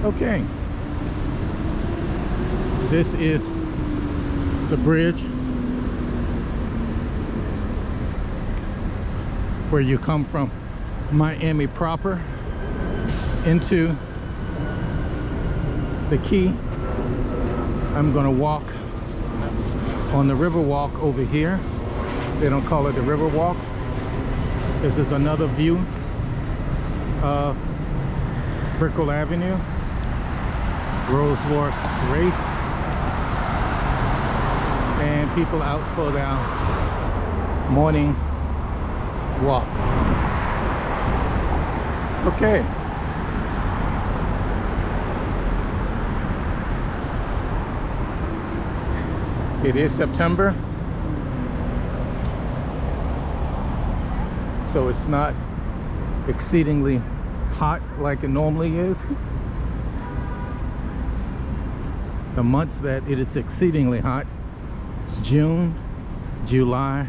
Okay, this is the bridge where you come from Miami proper into the Key. I'm gonna walk on the Riverwalk over here. They don't call it the Riverwalk. This is another view of Brickell Avenue, Rolls-Royce Wraith, and people out for their morning walk. Okay. It is September, so it's not exceedingly hot like it normally is. The months that it is exceedingly hot, it's June, July,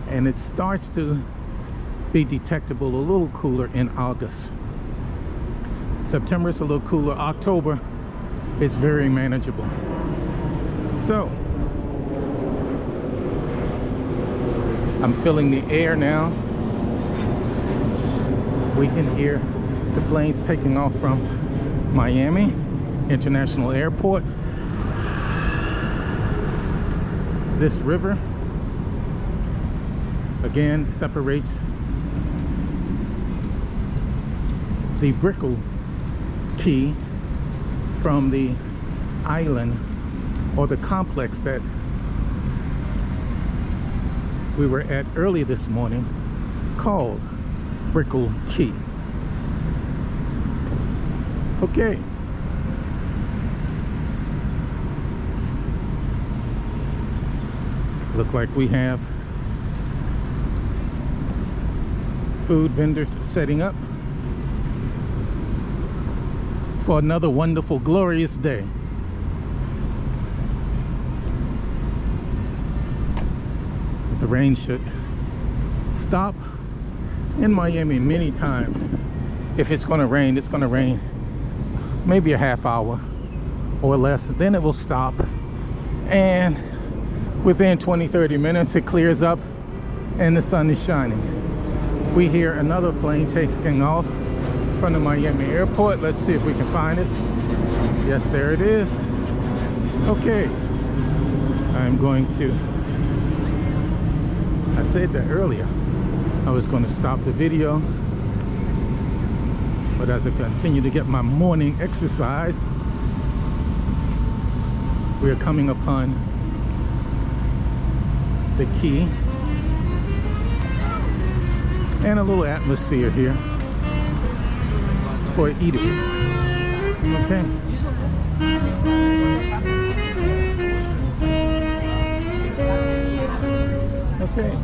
and it starts to be detectable a little cooler in August. September is a little cooler. October, it's very manageable. So I'm filling the air now. We can hear the planes taking off from Miami International Airport. This river again separates the Brickell Key from the island or the complex that we were at early this morning called Brickell Key. Okay. Look like we have food vendors setting up for another wonderful, glorious day. The rain should stop in Miami many times. If it's going to rain, it's going to rain maybe a half hour or less. Then it will stop, and within 20-30 minutes it clears up and the sun is shining. We hear another plane taking off from the Miami airport. Let's see if we can find it. Yes, there it is. Okay, I'm going to, I said that earlier, I was going to stop the video, but as I continue to get my morning exercise, we are coming upon the Key and a little atmosphere here for an eatery. Okay. Okay.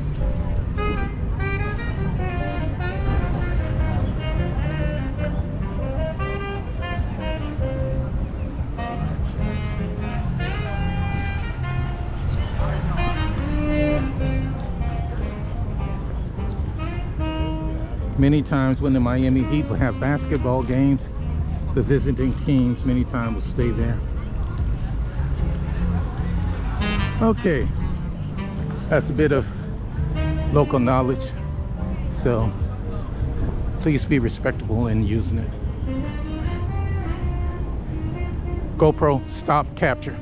Many times when the Miami Heat will have basketball games, the visiting teams many times will stay there. Okay, that's a bit of local knowledge, so please be respectable in using it. GoPro, stop capture.